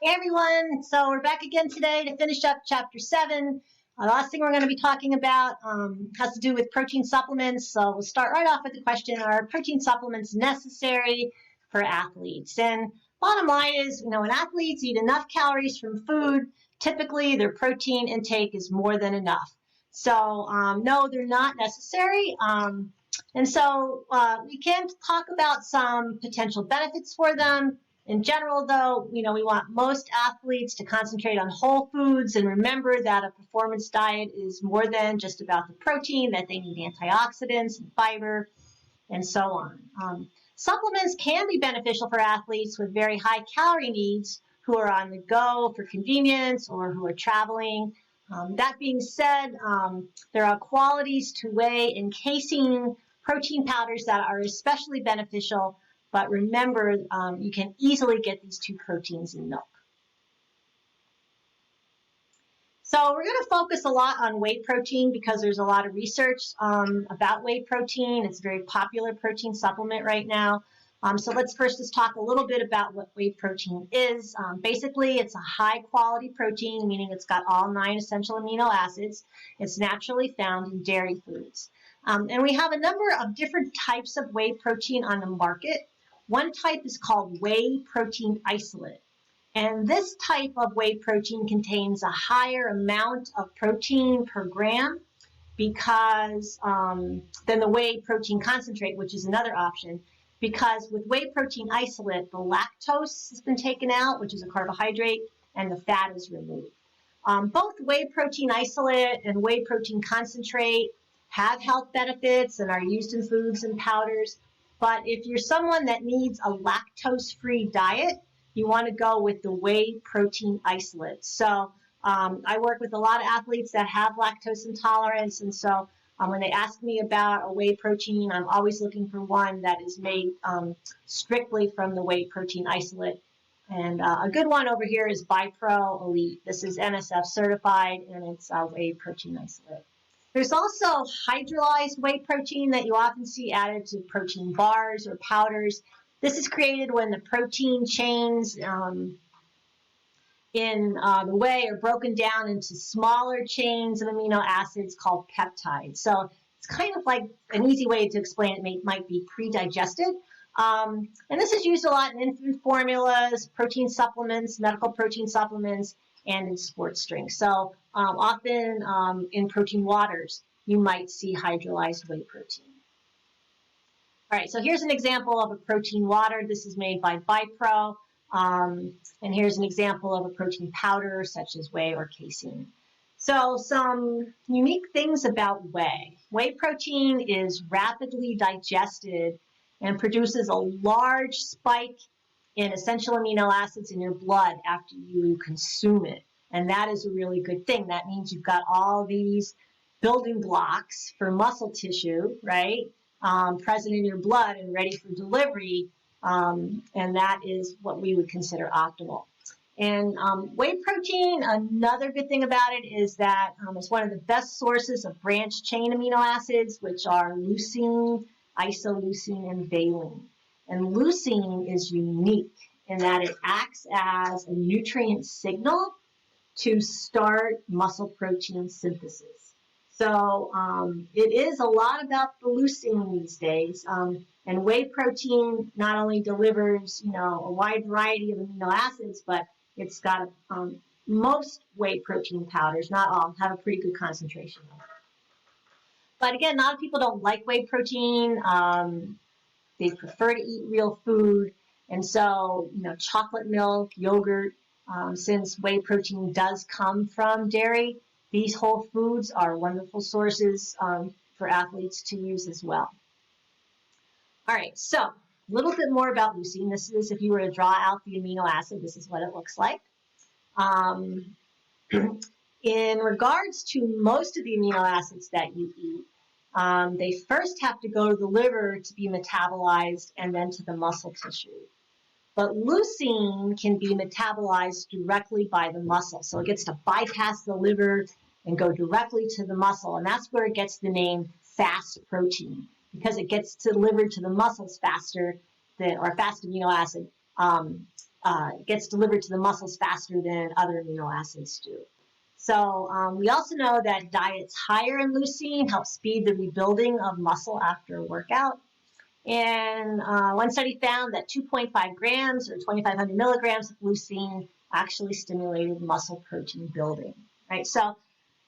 Hey everyone, so we're back again today to finish up chapter 7. The last thing we're going to be talking about has to do with protein supplements. So we'll start right off with the question, are protein supplements necessary for athletes? And bottom line is, when athletes eat enough calories from food, typically their protein intake is more than enough. So no, they're not necessary. And so we can talk about some potential benefits for them. In general, though, we want most athletes to concentrate on whole foods and remember that a performance diet is more than just about the protein, that they need antioxidants and fiber and so on. Supplements can be beneficial for athletes with very high calorie needs who are on the go for convenience or who are traveling. That being said, there are qualities to whey and casein protein powders that are especially beneficial, but remember, you can easily get these two proteins in milk. So we're going to focus a lot on whey protein because there's a lot of research about whey protein. It's a very popular protein supplement right now. So let's first just talk a little bit about what whey protein is. Basically, it's a high-quality protein, meaning it's got all 9 essential amino acids. It's naturally found in dairy foods. And we have a number of different types of whey protein on the market. One type is called whey protein isolate. And this type of whey protein contains a higher amount of protein per gram because than the whey protein concentrate, which is another option. Because with whey protein isolate, the lactose has been taken out, which is a carbohydrate, and the fat is removed. Both whey protein isolate and whey protein concentrate have health benefits and are used in foods and powders. But if you're someone that needs a lactose-free diet, you want to go with the whey protein isolate. So I work with a lot of athletes that have lactose intolerance, and so when they ask me about a whey protein, I'm always looking for one that is made strictly from the whey protein isolate. And a good one over here is BiPro Elite. This is NSF certified, and it's a whey protein isolate. There's also hydrolyzed whey protein that you often see added to protein bars or powders. This is created when the protein chains in the whey are broken down into smaller chains of amino acids called peptides. So it's kind of like an easy way to explain it might be pre-digested. And this is used a lot in infant formulas, protein supplements, medical protein supplements, and in sports drinks. So often in protein waters, you might see hydrolyzed whey protein. All right, so here's an example of a protein water. This is made by BiPro. And here's an example of a protein powder, such as whey or casein. So some unique things about whey. Whey protein is rapidly digested and produces a large spike in essential amino acids in your blood after you consume it. And that is a really good thing. That means you've got all these building blocks for muscle tissue, right? Present in your blood and ready for delivery, and that is what we would consider optimal. And whey protein, another good thing about it is that it's one of the best sources of branched chain amino acids, which are leucine, isoleucine, and valine. And leucine is unique in that it acts as a nutrient signal to start muscle protein synthesis. So it is a lot about the leucine these days. And whey protein not only delivers, a wide variety of amino acids, but it's got most whey protein powders, not all, have a pretty good concentration. But again, a lot of people don't like whey protein. They prefer to eat real food. And so, chocolate milk, yogurt, since whey protein does come from dairy, these whole foods are wonderful sources for athletes to use as well. All right, so a little bit more about leucine. This is, if you were to draw out the amino acid, this is what it looks like. In regards to most of the amino acids that you eat, they first have to go to the liver to be metabolized and then to the muscle tissue. But leucine can be metabolized directly by the muscle. So it gets to bypass the liver and go directly to the muscle. And that's where it gets the name fast protein, because it gets delivered to the muscles faster or fast amino acid gets delivered to the muscles faster than other amino acids do. So we also know that diets higher in leucine help speed the rebuilding of muscle after a workout. And one study found that 2.5 grams or 2,500 milligrams of leucine actually stimulated muscle protein building, right? So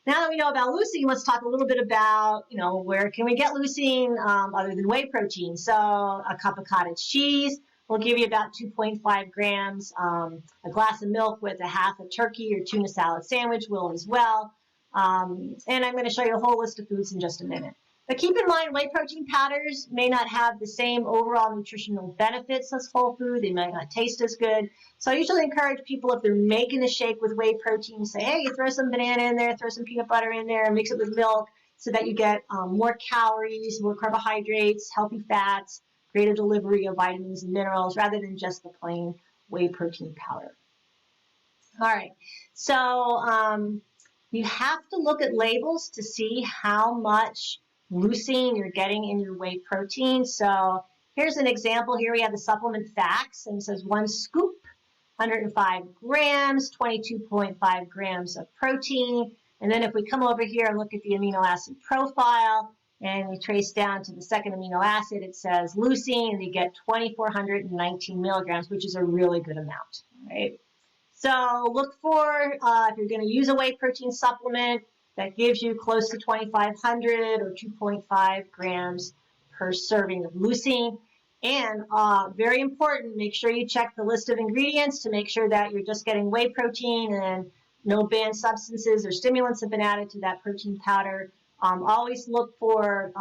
now that we know about leucine, let's talk a little bit about, where can we get leucine other than whey protein? So a cup of cottage cheese will give you about 2.5 grams. A glass of milk with a half a turkey or tuna salad sandwich will as well. And I'm going to show you a whole list of foods in just a minute. But keep in mind, whey protein powders may not have the same overall nutritional benefits as whole food. They might not taste as good. So I usually encourage people, if they're making a shake with whey protein, say, hey, you throw some banana in there, throw some peanut butter in there, mix it with milk so that you get more calories, more carbohydrates, healthy fats, greater delivery of vitamins and minerals, rather than just the plain whey protein powder. All right, so you have to look at labels to see how much leucine you're getting in your whey protein. So here's an example. Here we have the supplement facts, and it says 1 scoop, 105 grams, 22.5 grams of protein. And then if we come over here and look at the amino acid profile, and we trace down to the second amino acid, it says leucine, and you get 2,419 milligrams, which is a really good amount, right? So look for, if you're going to use a whey protein supplement, that gives you close to 2,500 or 2.5 grams per serving of leucine. And very important, make sure you check the list of ingredients to make sure that you're just getting whey protein and no banned substances or stimulants have been added to that protein powder. Always look for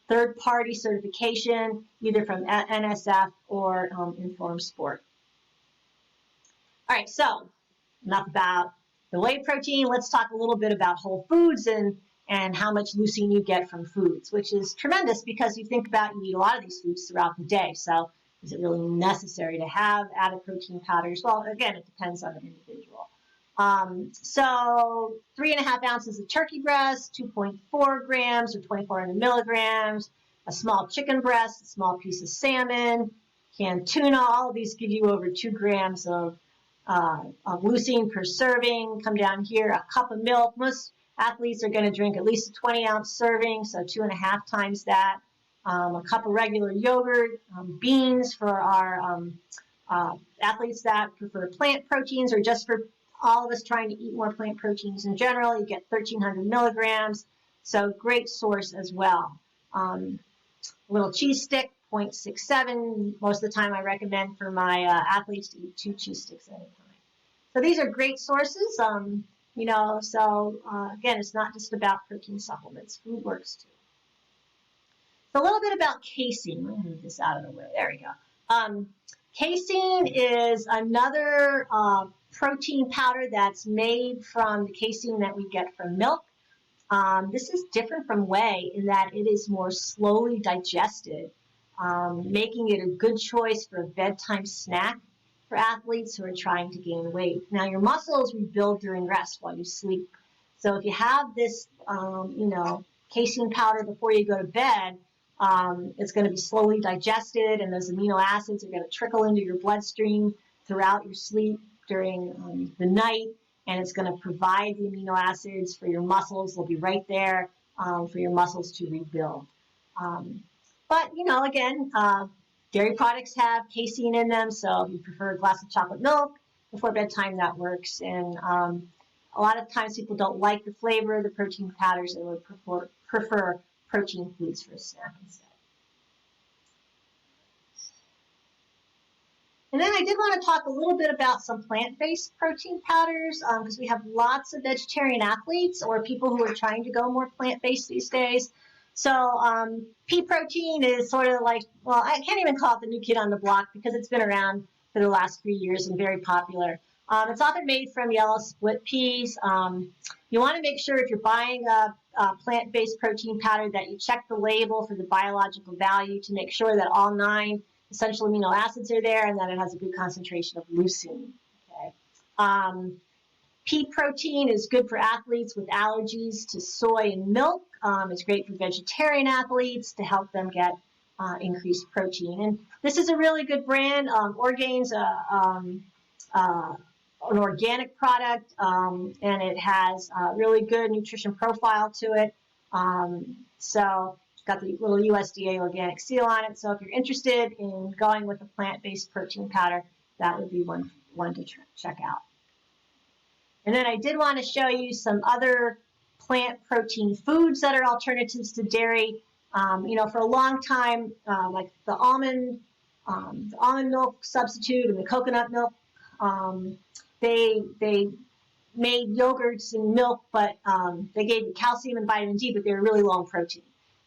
third-party certification, either from NSF or Informed Sport. All right, so enough about the whey protein. Let's talk a little bit about whole foods and how much leucine you get from foods, which is tremendous because you think about you eat a lot of these foods throughout the day. So is it really necessary to have added protein powders? Well, again, it depends on the individual. So 3.5 ounces of turkey breast, 2.4 grams or 2,400 milligrams, a small chicken breast, a small piece of salmon, canned tuna. All of these give you over 2 grams of leucine per serving. Come down here, a cup of milk. Most athletes are going to drink at least a 20-ounce serving, so 2.5 times that. A cup of regular yogurt, beans for our athletes that prefer plant proteins, or just for all of us trying to eat more plant proteins in general. You get 1,300 milligrams, so great source as well. A little cheese stick, 0.67. Most of the time I recommend for my athletes to eat 2 cheese sticks at a time. So these are great sources, so again, it's not just about protein supplements. Food works too. So a little bit about casein. Let me move this out of the way. There we go. Casein is another protein powder that's made from the casein that we get from milk. This is different from whey in that it is more slowly digested, making it a good choice for a bedtime snack for athletes who are trying to gain weight. Now, your muscles rebuild during rest while you sleep. So if you have this, casein powder before you go to bed, it's going to be slowly digested, and those amino acids are going to trickle into your bloodstream throughout your sleep during the night, and it's going to provide the amino acids for your muscles. They'll be right there for your muscles to rebuild. But, again, dairy products have casein in them, so if you prefer a glass of chocolate milk before bedtime, that works. And a lot of times people don't like the flavor of the protein powders and would prefer protein foods for a snack instead. And then I did want to talk a little bit about some plant-based protein powders because we have lots of vegetarian athletes or people who are trying to go more plant-based these days. So pea protein is sort of like, well, I can't even call it the new kid on the block because it's been around for the last few years and very popular. It's often made from yellow split peas. You want to make sure if you're buying a plant-based protein powder that you check the label for the biological value to make sure that all 9 essential amino acids are there and that it has a good concentration of leucine. Okay. Pea protein is good for athletes with allergies to soy and milk. It's great for vegetarian athletes to help them get increased protein. And this is a really good brand. Orgain's an organic product, and it has a really good nutrition profile to it. So it's got the little USDA organic seal on it. So if you're interested in going with a plant-based protein powder, that would be one to check out. And then I did want to show you some other plant protein foods that are alternatives to dairy. For a long time, like the almond milk substitute and the coconut milk, they made yogurts and milk, but they gave calcium and vitamin D, but they were really low in protein.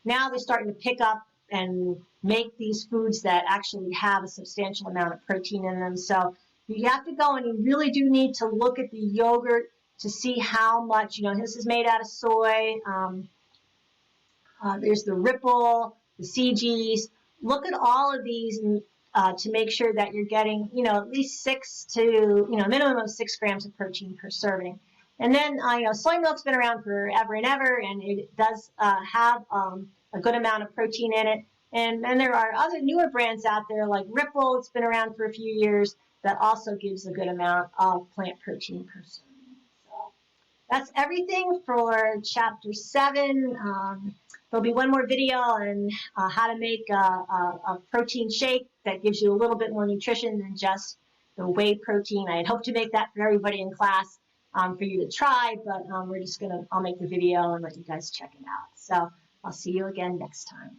Now they're starting to pick up and make these foods that actually have a substantial amount of protein in them. So you have to go and you really do need to look at the yogurt to see how much, this is made out of soy. There's the Ripple, the CGs. Look at all of these to make sure that you're getting, at least a minimum of 6 grams of protein per serving. And then, soy milk's been around forever and ever, and it does have a good amount of protein in it. And there are other newer brands out there like Ripple. It's been around for a few years that also gives a good amount of plant protein per serving. So that's everything for Chapter 7. There'll be one more video on how to make a protein shake that gives you a little bit more nutrition than just the whey protein. I had hoped to make that for everybody in class for you to try, but I'll make the video and let you guys check it out. So I'll see you again next time.